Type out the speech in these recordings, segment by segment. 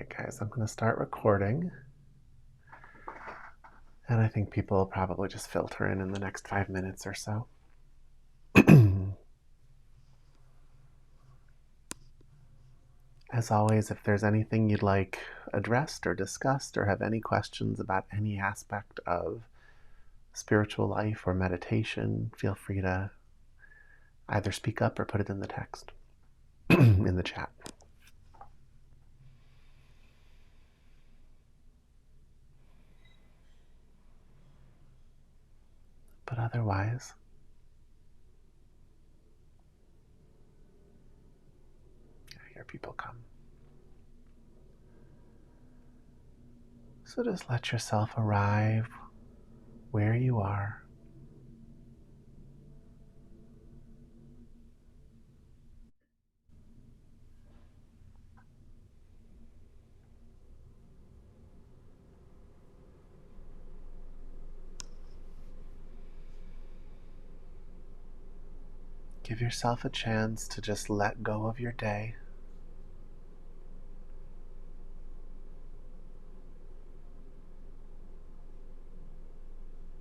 right, guys, I'm going to start recording. And I think people will probably just filter in the next 5 minutes or so. As always, if there's anything you'd like addressed or discussed or have any questions about any aspect of spiritual life or meditation, feel free to either speak up or put it in the text, in the chat. But otherwise, I hear people come. So just let yourself arrive where you are. Give yourself a chance to just let go of your day.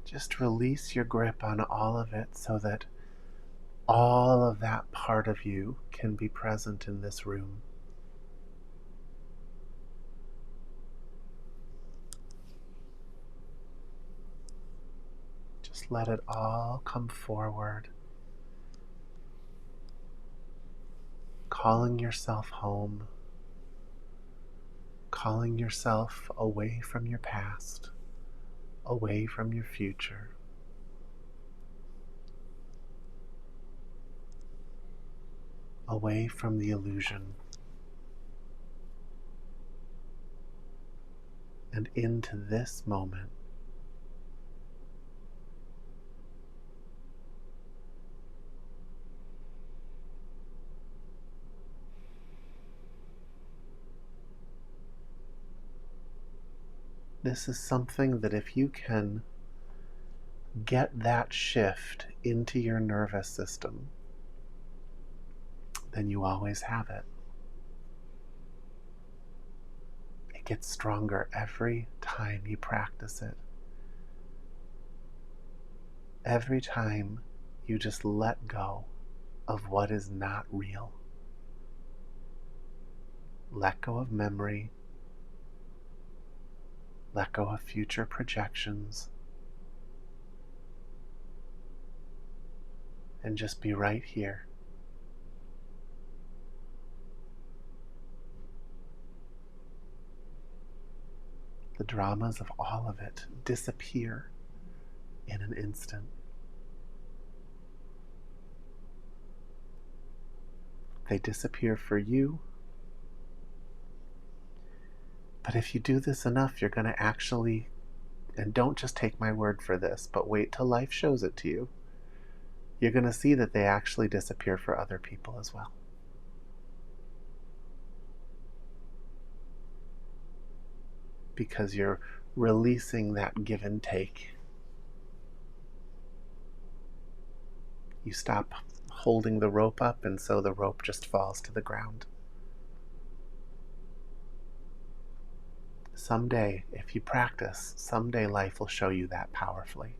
Just release your grip on all of it so that all of that part of you can be present in this room. Just let it all come forward, calling yourself home, calling yourself away from your past, away from your future. Away from the illusion, and into this moment. This is something that if you can get that shift into your nervous system, then you always have it. It gets stronger every time you practice it. Every time you just let go of what is not real. Let go of memory. Let go of future projections. And just be right here. The dramas of all of it disappear in an instant. They disappear for you. But if you do this enough, you're going to actually, and don't just take my word for this, but wait till life shows it to you, you're going to see that they actually disappear for other people as well. Because you're releasing that give and take. You stop holding the rope up, and so the rope just falls to the ground. Someday, if you practice, someday life will show you that powerfully.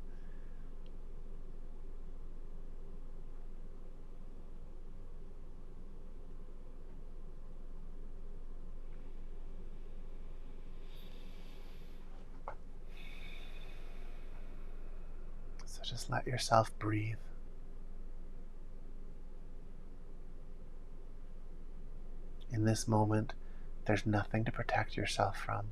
So just let yourself breathe. In this moment, there's nothing to protect yourself from.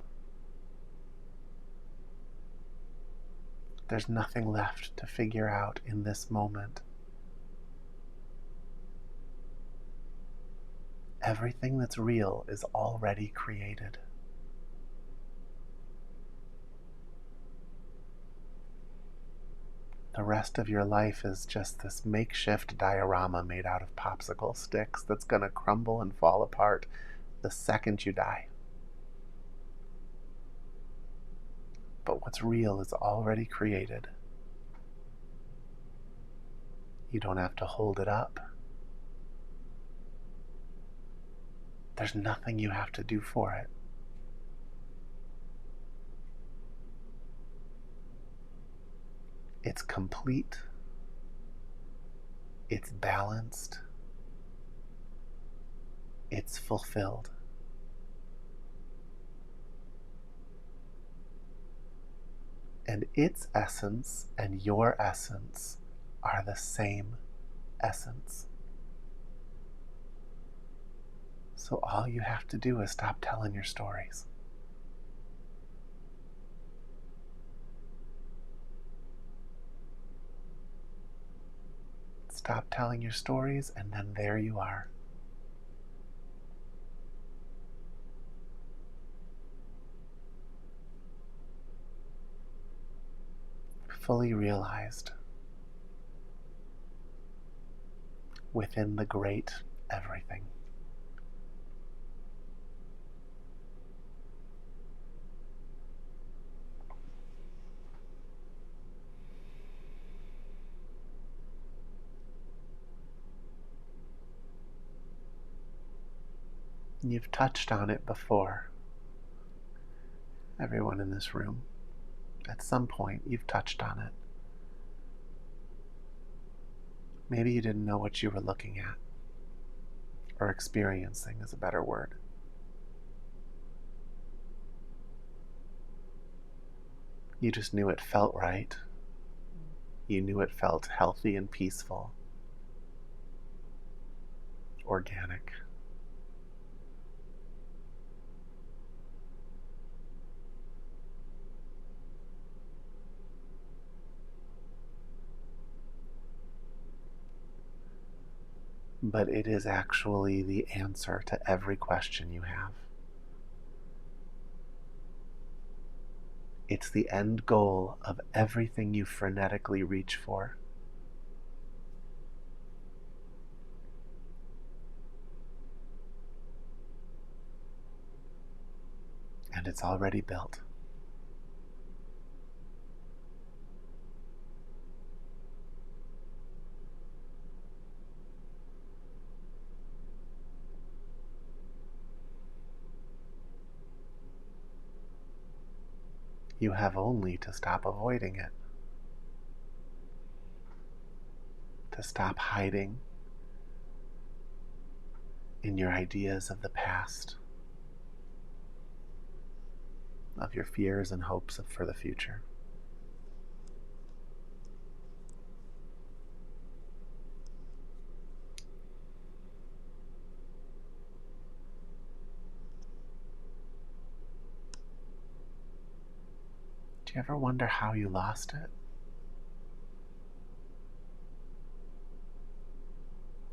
There's nothing left to figure out in this moment. Everything that's real is already created. The rest of your life is just this makeshift diorama made out of popsicle sticks that's going to crumble and fall apart the second you die. But what's real is already created. You don't have to hold it up. There's nothing you have to do for it. It's complete, it's balanced, it's fulfilled. And its essence and your essence are the same essence. So all you have to do is stop telling your stories. Stop telling your stories, and then there you are. Fully realized within the great everything. You've touched on it before. Everyone in this room, at some point, you've touched on it. Maybe you didn't know what you were looking at, or experiencing is a better word. You just knew it felt right. You knew it felt healthy and peaceful, organic. But it is actually the answer to every question you have. It's the end goal of everything you frenetically reach for. And it's already built. You have only to stop avoiding it, to stop hiding in your ideas of the past, of your fears and hopes for the future. Do you ever wonder how you lost it?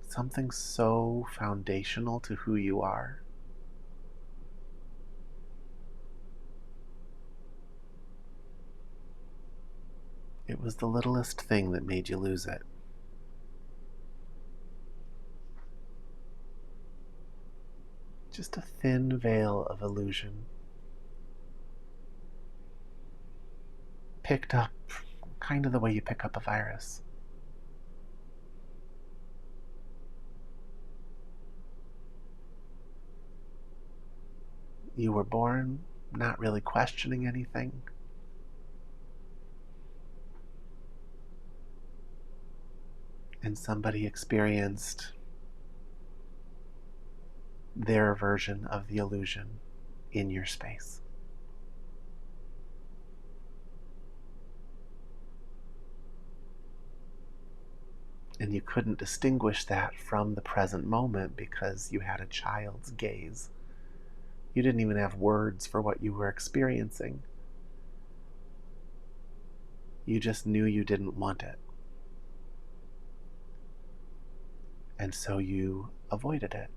Something so foundational to who you are. It was the littlest thing that made you lose it. Just a thin veil of illusion. Picked up kind of the way you pick up a virus. You were born not really questioning anything. And somebody experienced their version of the illusion in your space. And you couldn't distinguish that from the present moment because you had a child's gaze. You didn't even have words for what you were experiencing. You just knew you didn't want it. And so you avoided it.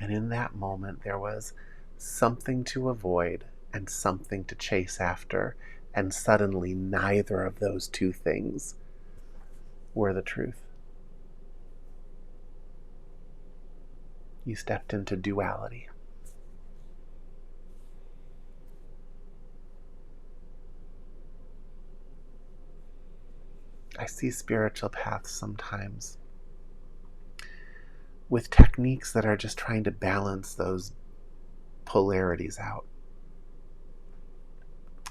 And in that moment, there was something to avoid and something to chase after. And suddenly, neither of those two things were the truth. You stepped into duality. I see spiritual paths sometimes with techniques that are just trying to balance those polarities out.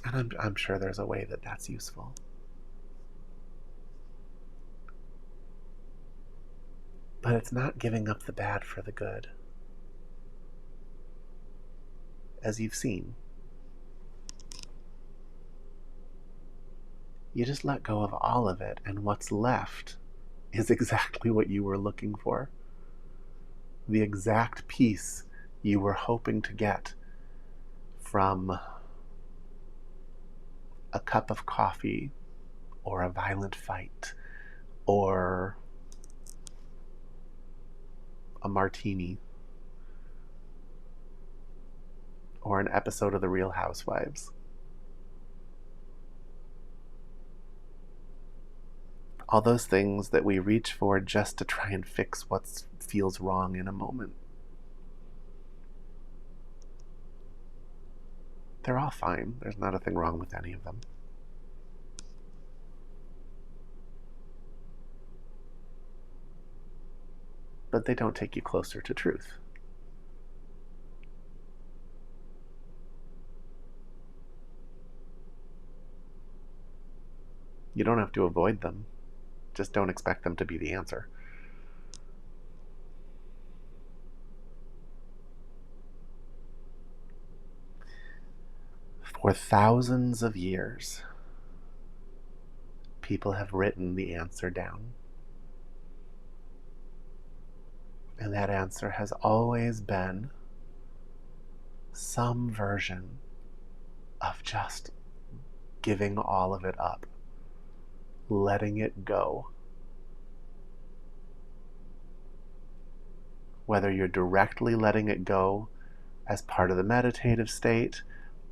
And I'm sure there's a way that that's useful. But it's not giving up the bad for the good. As you've seen, you just let go of all of it, and what's left is exactly what you were looking for. The exact peace you were hoping to get from a cup of coffee, or a violent fight, or a martini, or an episode of The Real Housewives. All those things that we reach for just to try and fix what feels wrong in a moment. They're all fine. There's not a thing wrong with any of them. But they don't take you closer to truth. You don't have to avoid them. Just don't expect them to be the answer. For thousands of years, people have written the answer down. And that answer has always been some version of just giving all of it up, letting it go. Whether you're directly letting it go as part of the meditative state,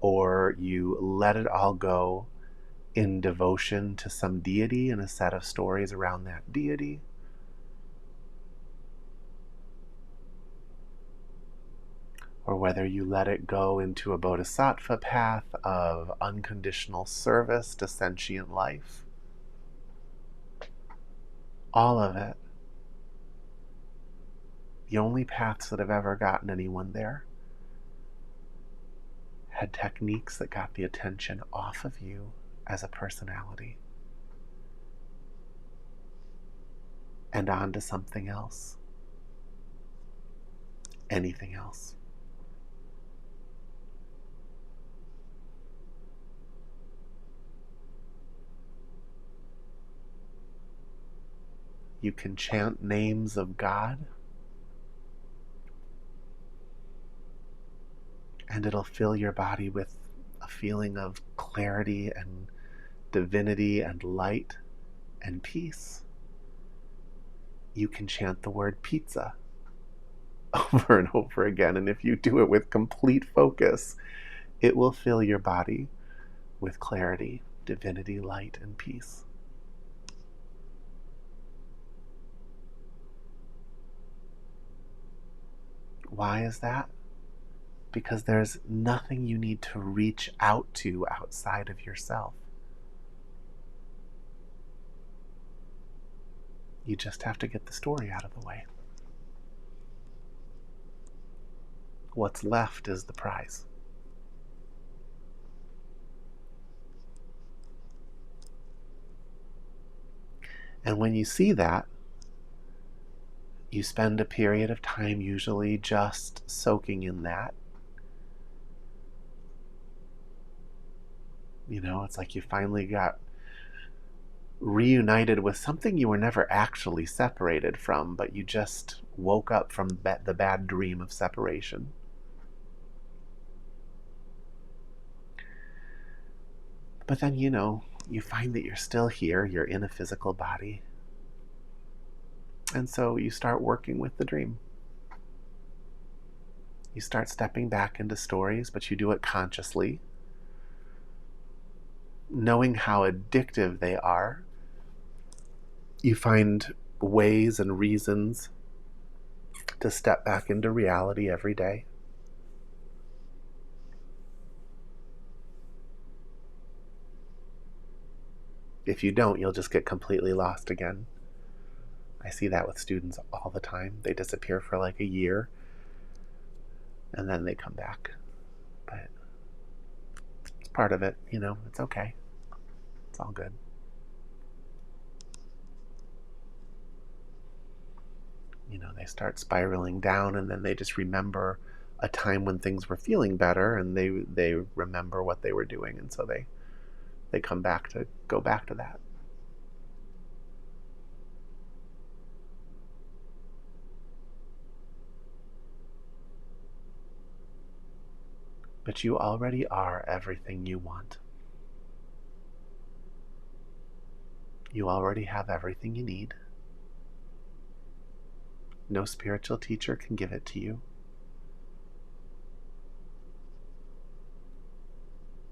or you let it all go in devotion to some deity and a set of stories around that deity, or whether you let it go into a bodhisattva path of unconditional service to sentient life, all of it, the only paths that have ever gotten anyone there had techniques that got the attention off of you as a personality and onto something else, anything else. You can chant names of God, and it'll fill your body with a feeling of clarity and divinity and light and peace. You can chant the word pizza over and over again, and if you do it with complete focus, it will fill your body with clarity, divinity, light, and peace. Why is that? Because there's nothing you need to reach out to outside of yourself. You just have to get the story out of the way. What's left is the prize. And when you see that, you spend a period of time usually just soaking in that. You know, it's like you finally got reunited with something you were never actually separated from, but you just woke up from the bad dream of separation. But then, you know, you find that you're still here, you're in a physical body. And so you start working with the dream. You start stepping back into stories, but you do it consciously, knowing how addictive they are. You find ways and reasons to step back into reality every day. If you don't, you'll just get completely lost again. I see that with students all the time. They disappear for like a year, and then they come back. But it's part of it, you know, it's okay. It's all good. they start spiraling down, and then they just remember a time when things were feeling better, and they remember what they were doing, and so they go back to that. But you already are everything you want. You already have everything you need. No spiritual teacher can give it to you.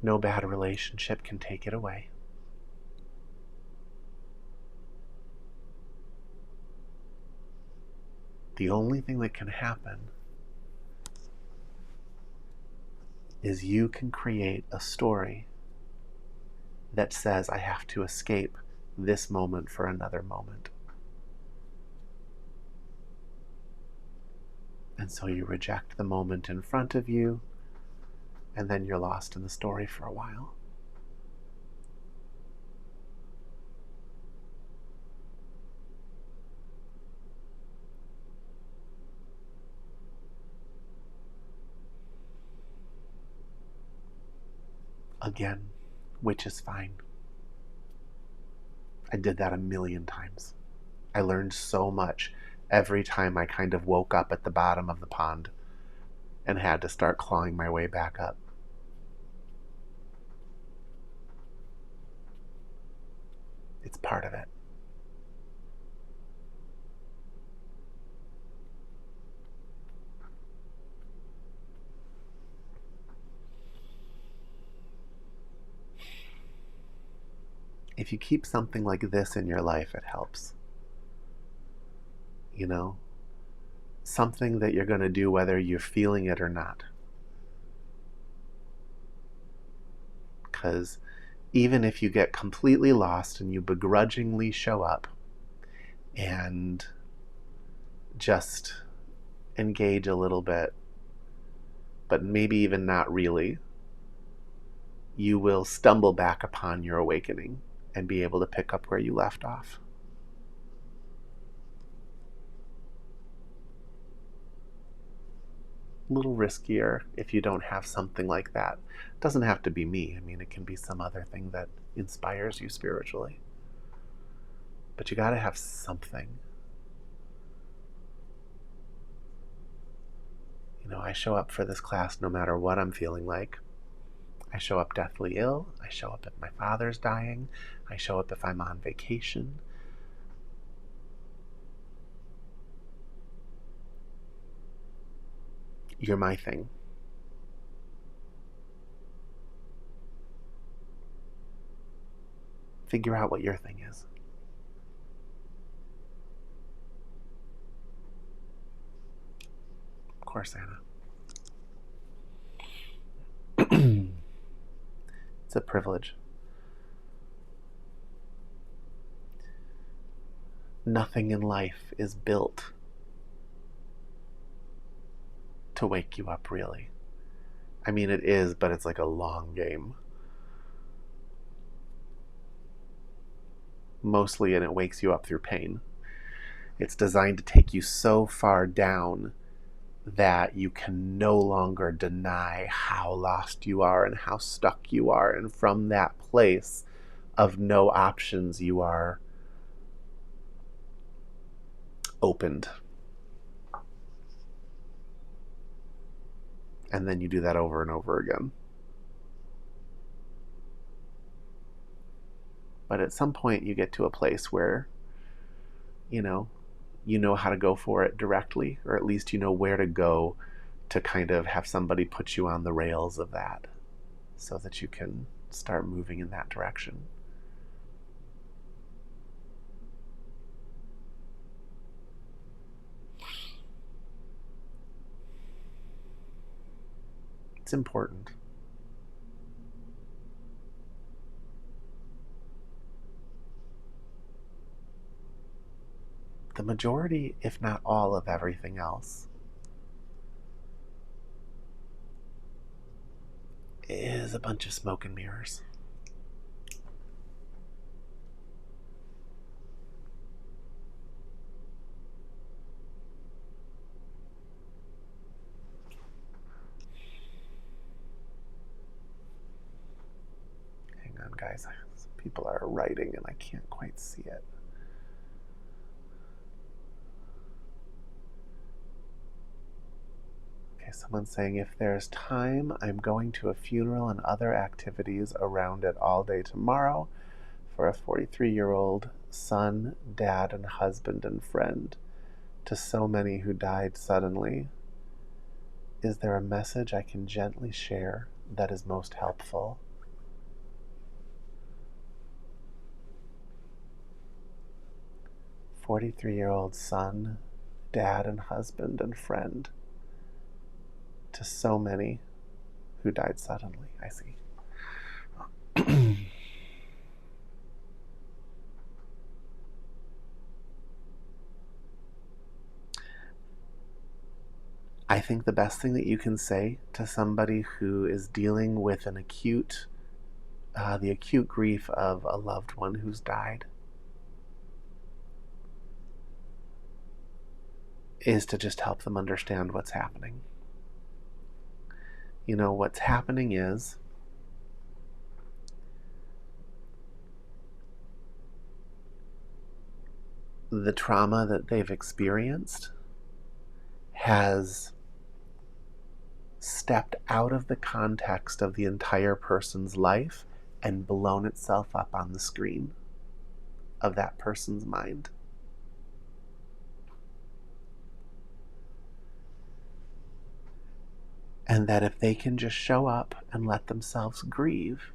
No bad relationship can take it away. The only thing that can happen is you can create a story that says, I have to escape this moment for another moment. And so you reject the moment in front of you, and then you're lost in the story for a while. Again, which is fine. I did that a million times. I learned so much every time I kind of woke up at the bottom of the pond and had to start clawing my way back up. It's part of it. If you keep something like this in your life, it helps. Something that you're going to do whether you're feeling it or not. Because even if you get completely lost and you begrudgingly show up and just engage a little bit, but maybe even not really, you will stumble back upon your awakening and be able to pick up where you left off. A little riskier if you don't have something like that. It doesn't have to be me. It can be some other thing that inspires you spiritually. But you got to have something. I show up for this class no matter what I'm feeling like. I show up deathly ill. I show up if my father's dying. I show up if I'm on vacation. You're my thing. Figure out what your thing is. Of course, Anna. It's a privilege. Nothing in life is built to wake you up, really. It is, but it's like a long game. Mostly, and it wakes you up through pain. It's designed to take you so far down that you can no longer deny how lost you are and how stuck you are. And from that place of no options, you are opened. And then you do that over and over again. But at some point you get to a place where, you know how to go for it directly, or at least you know where to go to kind of have somebody put you on the rails of that so that you can start moving in that direction. It's important. The majority, if not all, of everything else is a bunch of smoke and mirrors. apologize. Some people are writing and I can't quite see it. Okay, someone's saying, if there's time, I'm going to a funeral and other activities around it all day tomorrow for a 43-year-old son, dad, and husband and friend to so many who died suddenly. Is there a message I can gently share that is most helpful? "43-year-old son, dad, and husband and friend to so many who died suddenly." I see. I think the best thing that you can say to somebody who is dealing with the acute grief of a loved one who's died is to just help them understand what's happening. What's happening is the trauma that they've experienced has stepped out of the context of the entire person's life and blown itself up on the screen of that person's mind. And that if they can just show up and let themselves grieve,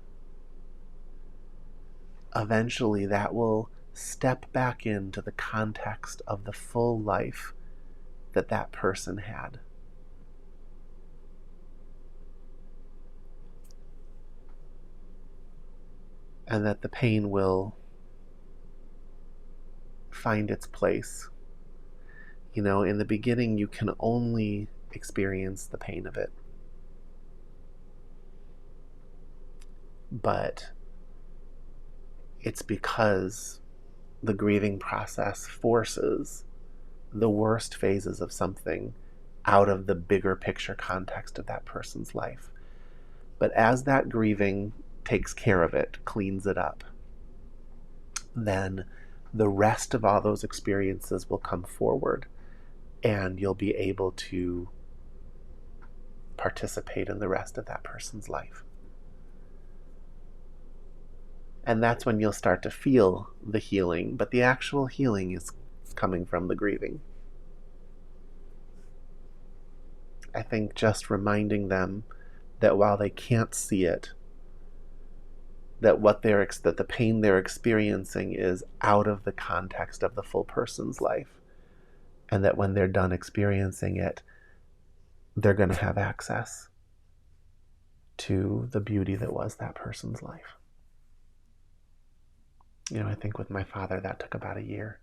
eventually that will step back into the context of the full life that that person had. And that the pain will find its place. In the beginning, you can only experience the pain of it. But it's because the grieving process forces the worst phases of something out of the bigger picture context of that person's life. But as that grieving takes care of it, cleans it up, then the rest of all those experiences will come forward and you'll be able to participate in the rest of that person's life. And that's when you'll start to feel the healing, but the actual healing is coming from the grieving. I think just reminding them that while they can't see it, that the pain they're experiencing is out of the context of the full person's life, and that when they're done experiencing it, they're going to have access to the beauty that was that person's life. I think with my father that took about a year.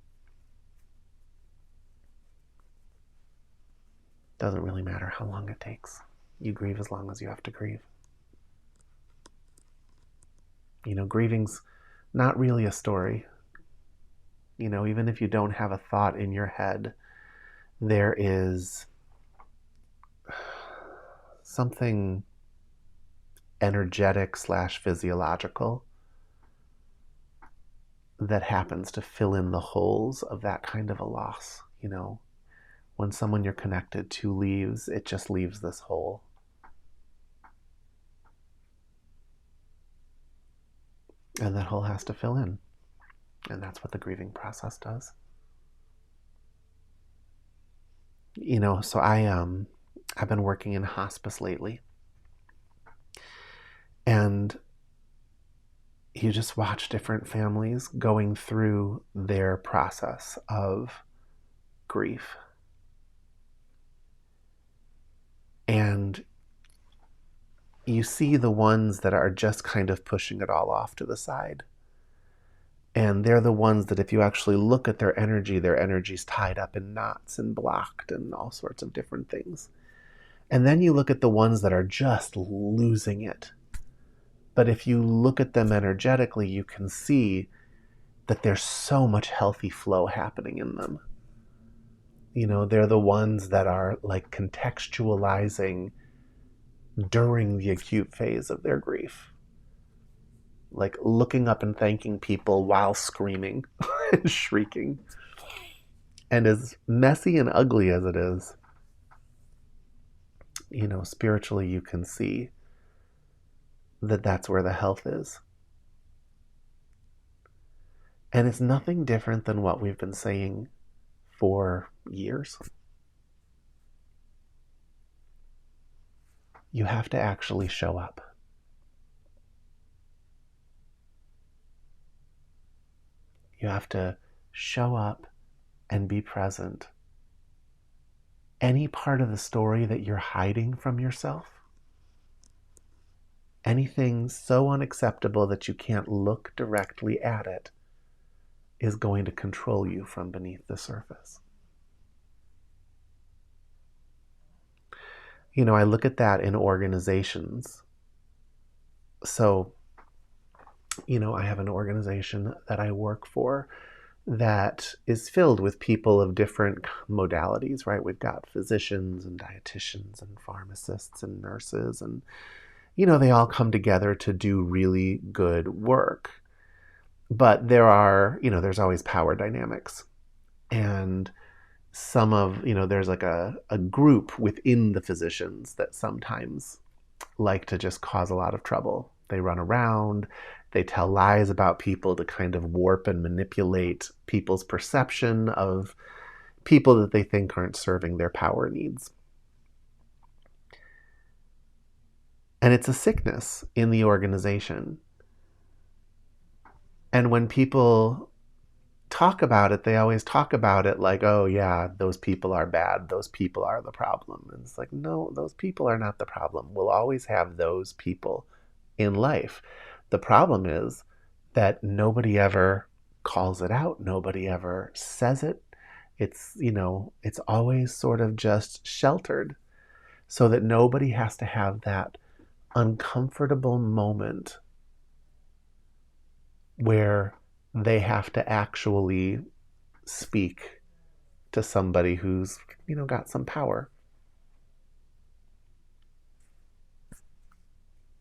Doesn't really matter how long it takes. You grieve as long as you have to grieve. Grieving's not really a story. Even if you don't have a thought in your head, there is something energetic / physiological that happens to fill in the holes of that kind of a loss. When someone you're connected to leaves, it just leaves this hole. And that hole has to fill in. And that's what the grieving process does. So I've been working in hospice lately. And you just watch different families going through their process of grief. And you see the ones that are just kind of pushing it all off to the side. And they're the ones that if you actually look at their energy's tied up in knots and blocked and all sorts of different things. And then you look at the ones that are just losing it. But if you look at them energetically, you can see that there's so much healthy flow happening in them. They're the ones that are like contextualizing during the acute phase of their grief. like looking up and thanking people while screaming and shrieking. And as messy and ugly as it is, spiritually you can see that that's where the health is. And it's nothing different than what we've been saying for years. You have to actually show up. You have to show up and be present. Any part of the story that you're hiding from yourself, anything so unacceptable that you can't look directly at it, is going to control you from beneath the surface. I look at that in organizations. So, I have an organization that I work for that is filled with people of different modalities, right? We've got physicians and dietitians and pharmacists and nurses, and, they all come together to do really good work. But there's always power dynamics. And there's like a group within the physicians that sometimes like to just cause a lot of trouble. They run around, they tell lies about people to kind of warp and manipulate people's perception of people that they think aren't serving their power needs. And it's a sickness in the organization. And when people talk about it, they always talk about it like, oh yeah, those people are bad, those people are the problem. And it's like, no, those people are not the problem. We'll always have those people in life. The problem is that nobody ever calls it out, nobody ever says it. It's always sort of just sheltered so that nobody has to have that uncomfortable moment where they have to actually speak to somebody who's, got some power.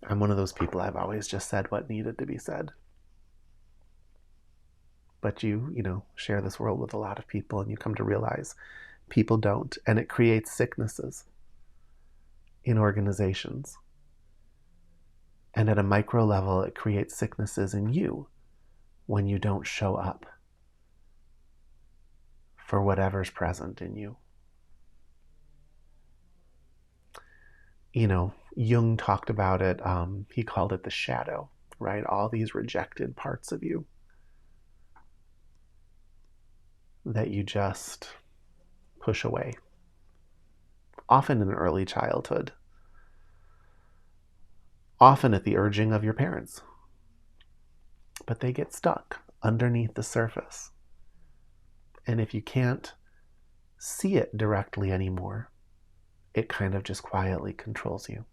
I'm one of those people. I've always just said what needed to be said. But you share this world with a lot of people, and you come to realize people don't. And it creates sicknesses in organizations. And at a micro level, it creates sicknesses in you when you don't show up for whatever's present in you. Jung talked about it. He called it the shadow, right? All these rejected parts of you that you just push away, often in early childhood, often at the urging of your parents. But they get stuck underneath the surface. And if you can't see it directly anymore, it kind of just quietly controls you.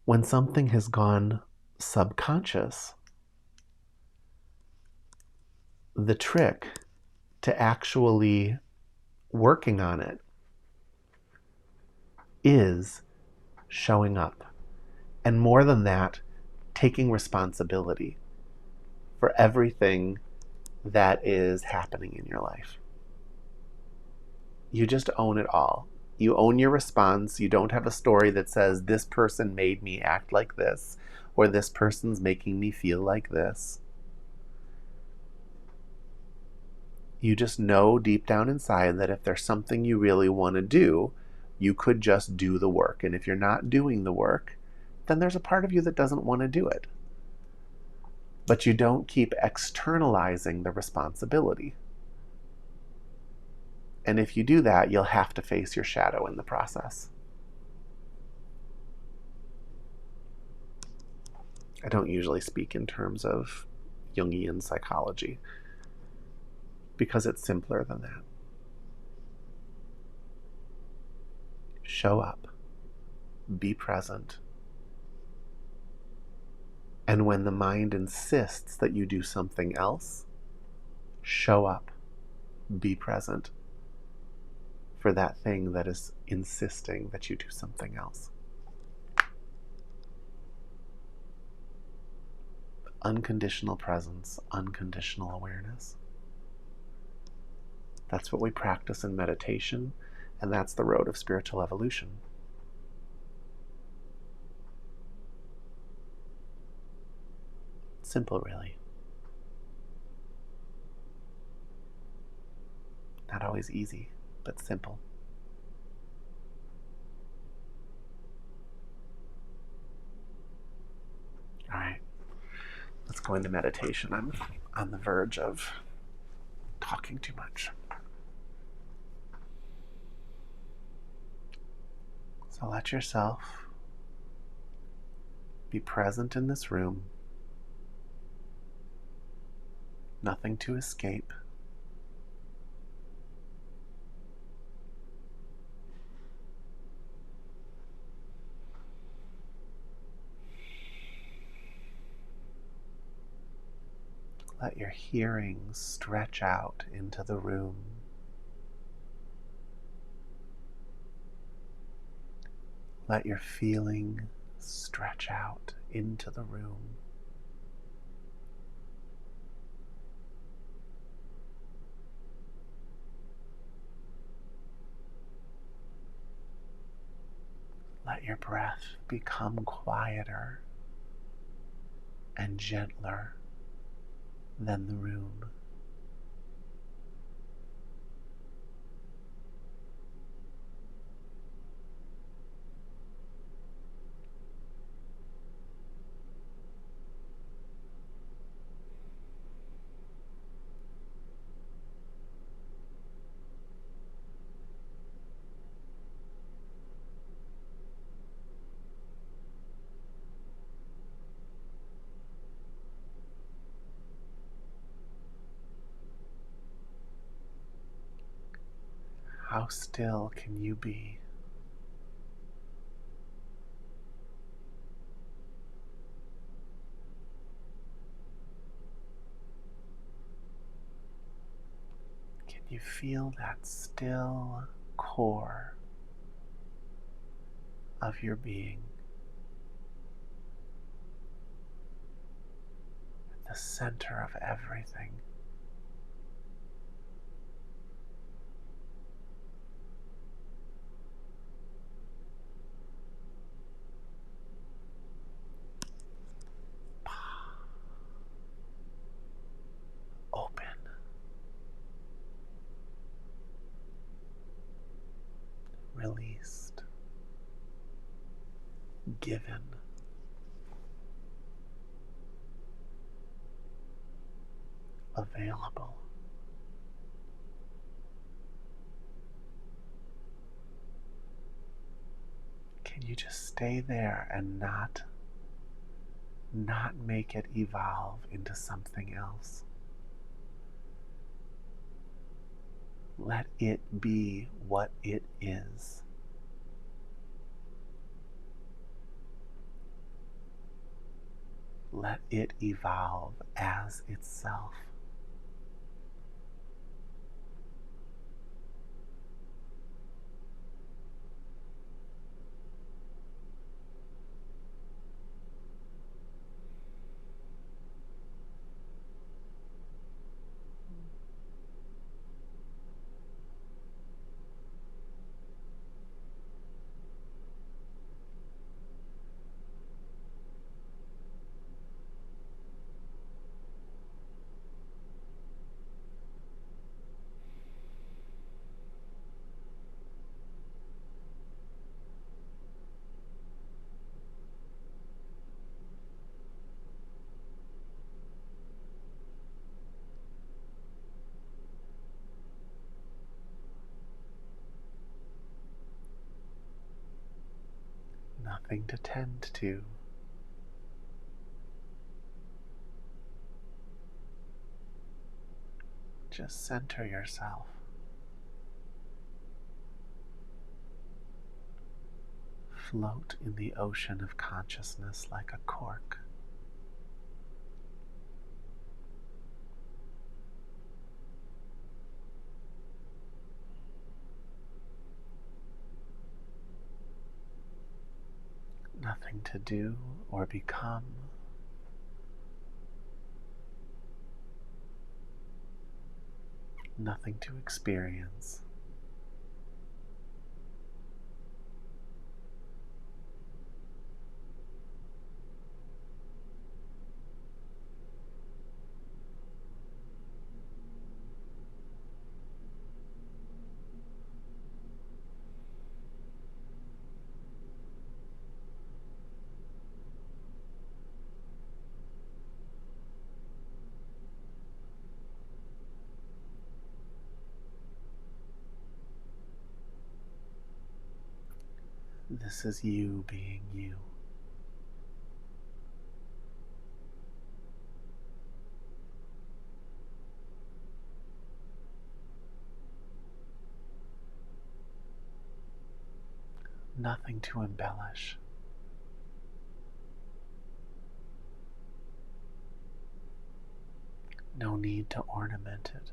When something has gone subconscious, the trick to actually working on it is showing up. And more than that, taking responsibility for everything that is happening in your life. You just own it all. You own your response. You don't have a story that says, this person made me act like this, or this person's making me feel like this. You just know deep down inside that if there's something you really want to do, you could just do the work. And if you're not doing the work, then there's a part of you that doesn't want to do it. But you don't keep externalizing the responsibility. And if you do that, you'll have to face your shadow in the process. I don't usually speak in terms of Jungian psychology because it's simpler than that. Show up. Be present. And when the mind insists that you do something else, show up. Be present for that thing that is insisting that you do something else. unconditional presence, unconditional awareness. That's what we practice in meditation, and that's the road of spiritual evolution. Simple, really. Not always easy, but simple. All right, let's go into meditation. I'm on the verge of talking too much. So let yourself be present in this room. Nothing to escape. Let your hearing stretch out into the room. Let your feeling stretch out into the room. Let your breath become quieter and gentler than the room. How still can you be? Can you feel that still core of your being? The center of everything. Open. Released. Given. Available. Can you just stay there and not make it evolve into something else? Let it be what it is. Let it evolve as itself. Nothing to tend to. Just center yourself. Float in the ocean of consciousness like a cork. Nothing to do or become. nothing to experience. This is you being you. Nothing to embellish. No need to ornament it.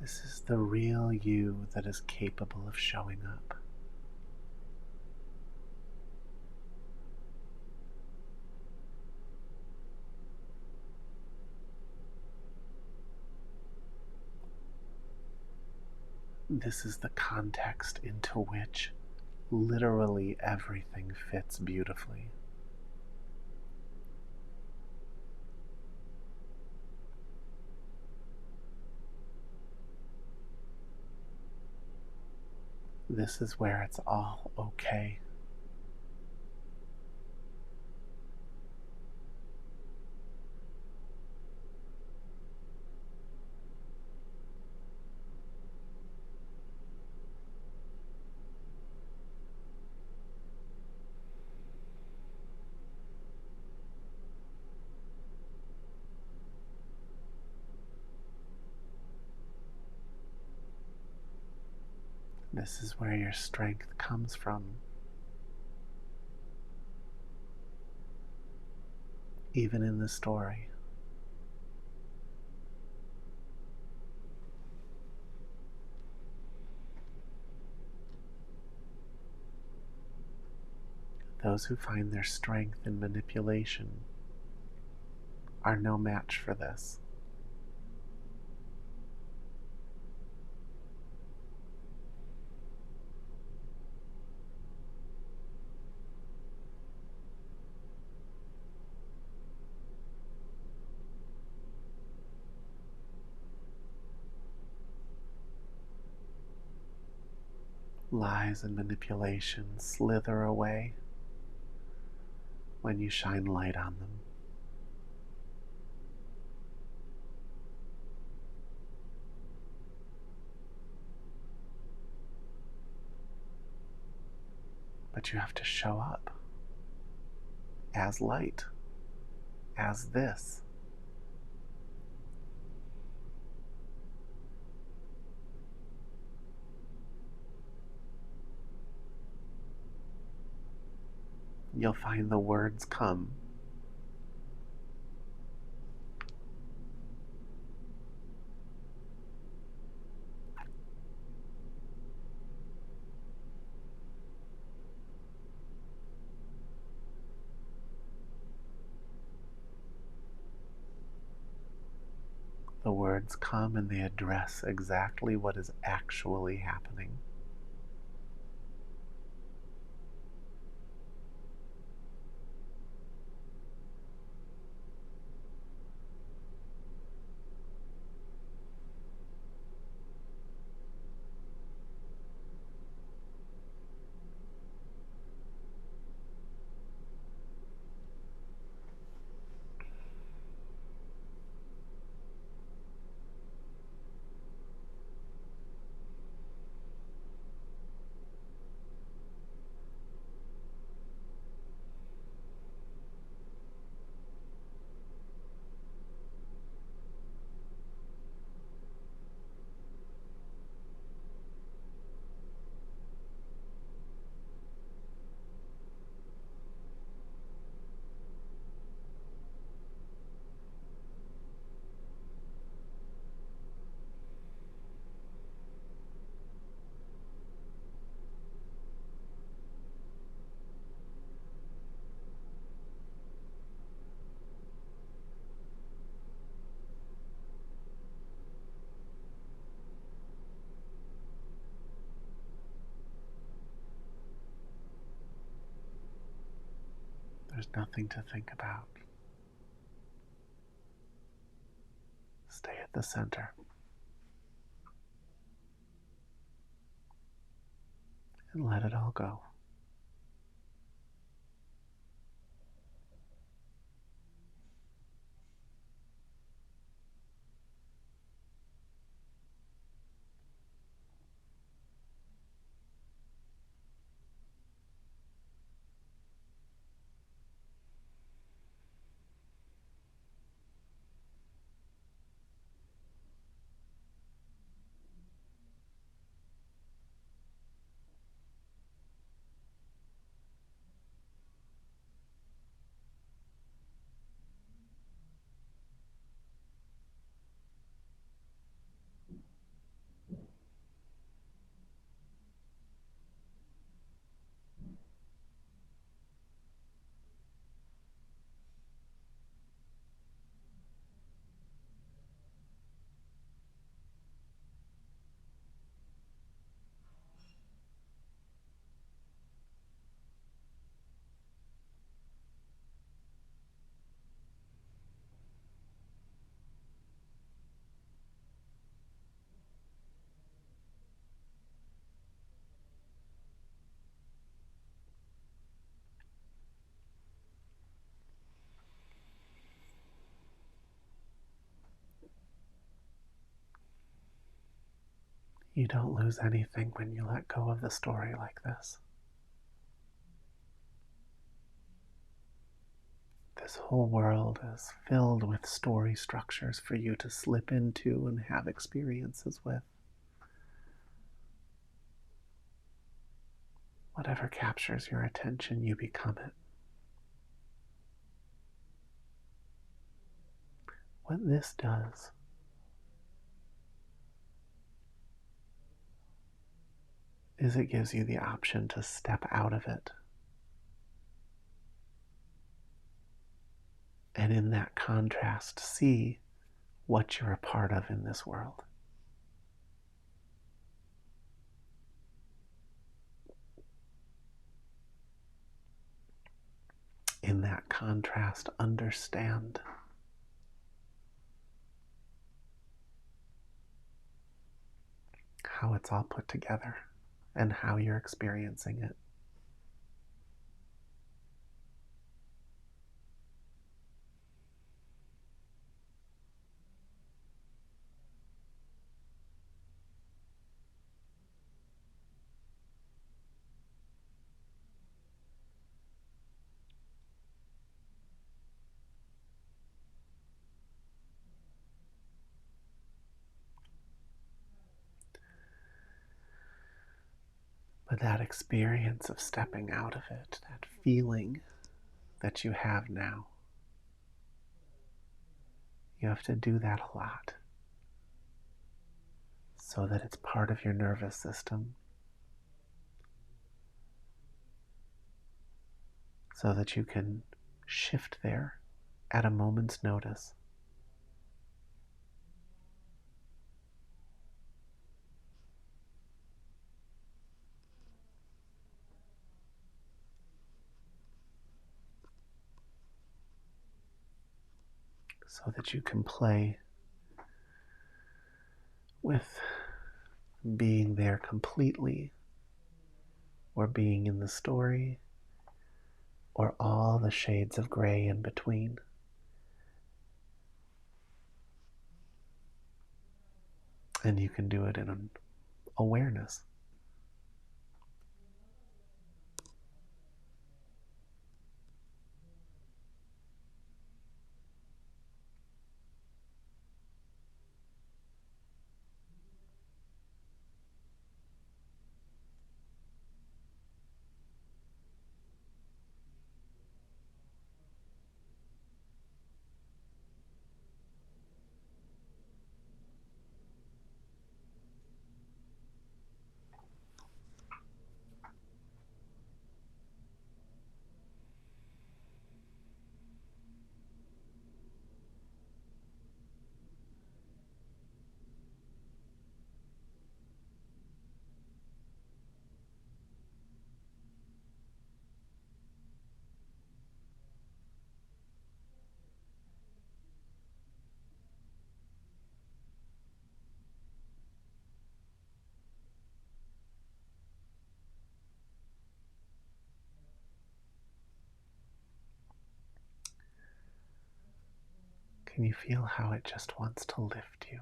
This is the real you that is capable of showing up. This is the context into which literally everything fits beautifully. This is where it's all okay. This is where your strength comes from. Even in the story. Those who find their strength in manipulation are no match for this. Lies and manipulation slither away when you shine light on them. But you have to show up as light, as this. You'll find the words come. The words come and they address exactly what is actually happening. There's nothing to think about. Stay at the center and let it all go. You don't lose anything when you let go of the story like this. This whole world is filled with story structures for you to slip into and have experiences with. Whatever captures your attention, you become it. What this does is it gives you the option to step out of it. And in that contrast, see what you're a part of in this world. In that contrast, understand how it's all put together and how you're experiencing it. But that experience of stepping out of it, that feeling that you have now, you have to do that a lot so that it's part of your nervous system, so that you can shift there at a moment's notice. so that you can play with being there completely, or being in the story, or all the shades of gray in between. And you can do it in an awareness. Can you feel how it just wants to lift you?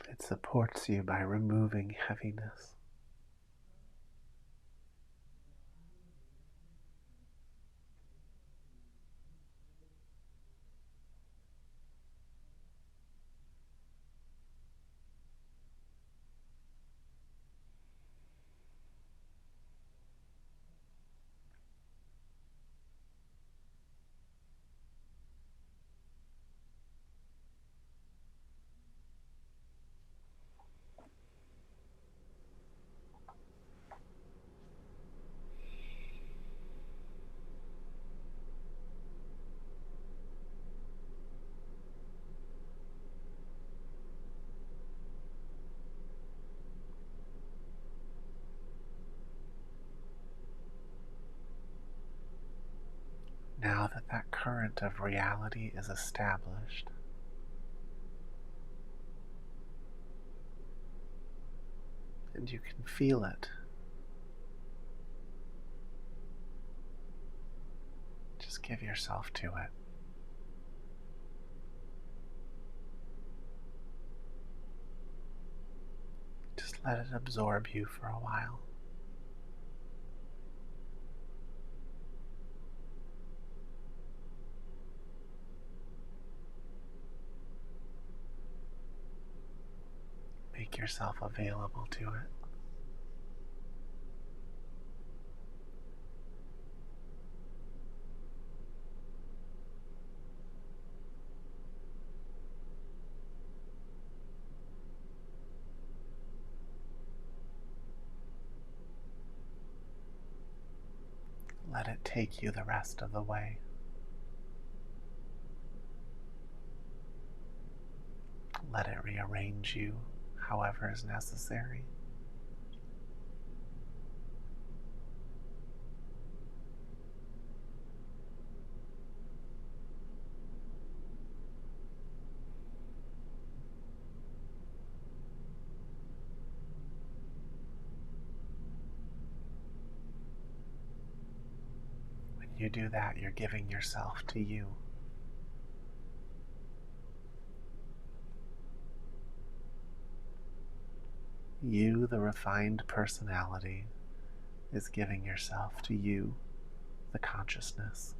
It supports you by removing heaviness. Now that that current of reality is established, and you can feel it, just give yourself to it. Just let it absorb you for a while. Make yourself available to it. Let it take you the rest of the way. Let it rearrange you however is necessary. When you do that, you're giving yourself to you. You, the refined personality, is giving yourself to you, the consciousness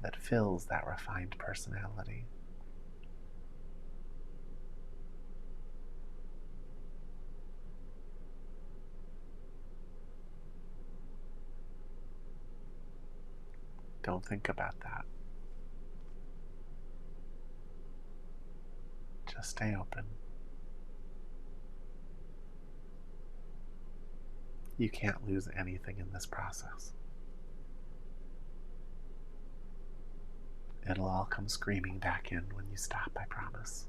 that fills that refined personality. Don't think about that. Just stay open. You can't lose anything in this process. It'll all come screaming back in when you stop, I promise.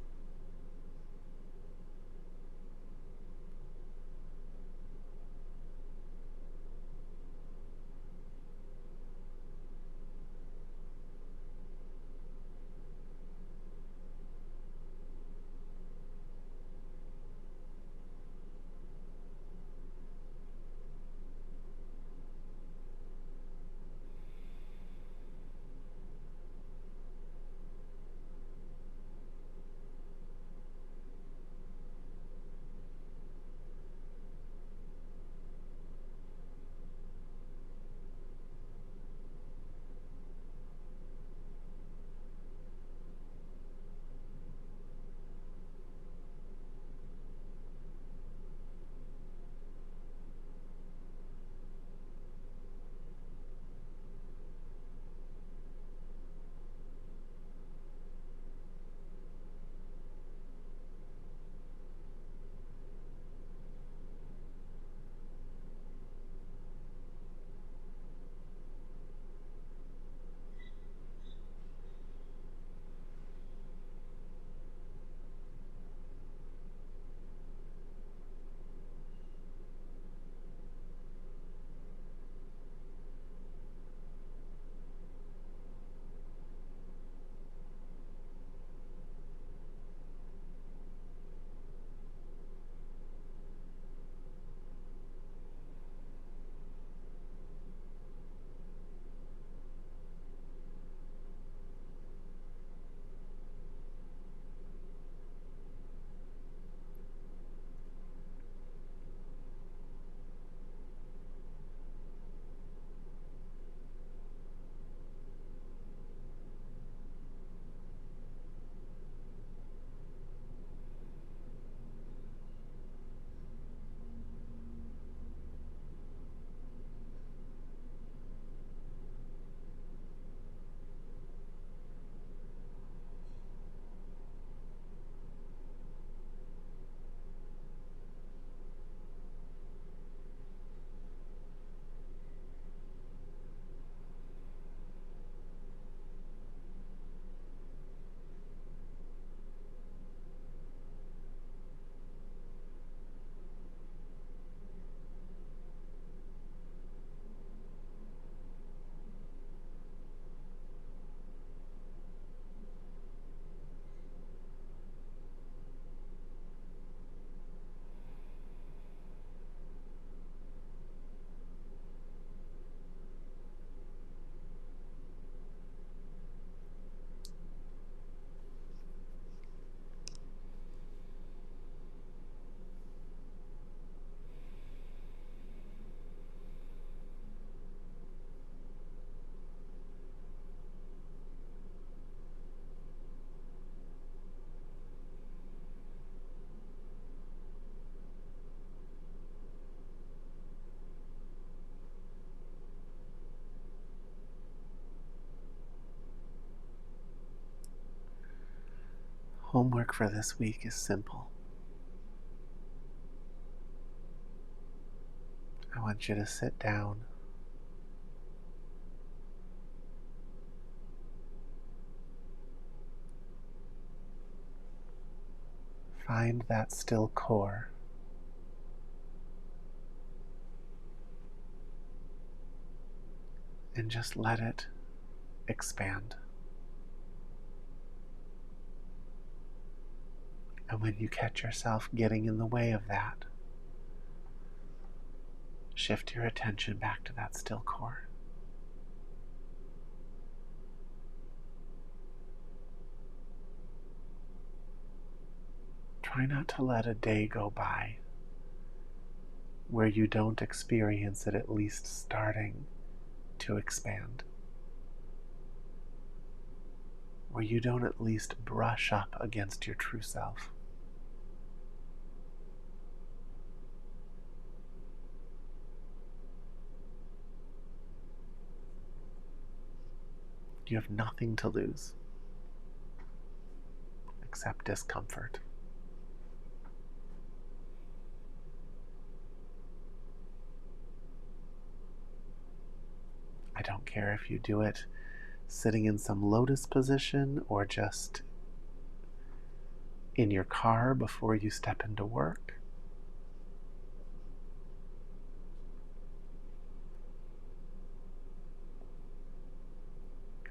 Homework for this week is simple. I want you to sit down, find that still core, and just let it expand. And when you catch yourself getting in the way of that, shift your attention back to that still core. Try not to let a day go by where you don't experience it at least starting to expand, where you don't at least brush up against your true self. You have nothing to lose except discomfort. I don't care if you do it sitting in some lotus position or just in your car before you step into work.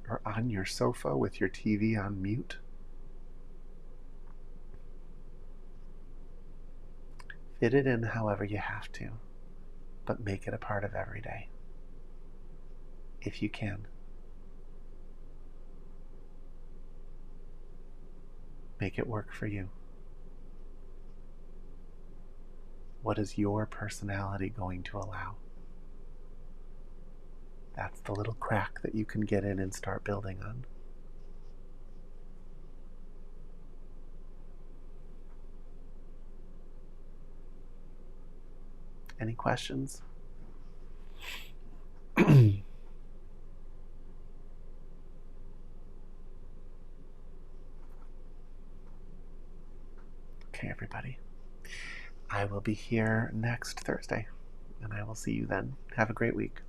Or on your sofa with your TV on mute. Fit it in however you have to, but make it a part of every day, if you can. Make it work for you. What is your personality going to allow? That's the little crack that you can get in and start building on. Any questions? Okay, everybody. I will be here next Thursday, and I will see you then. Have a great week.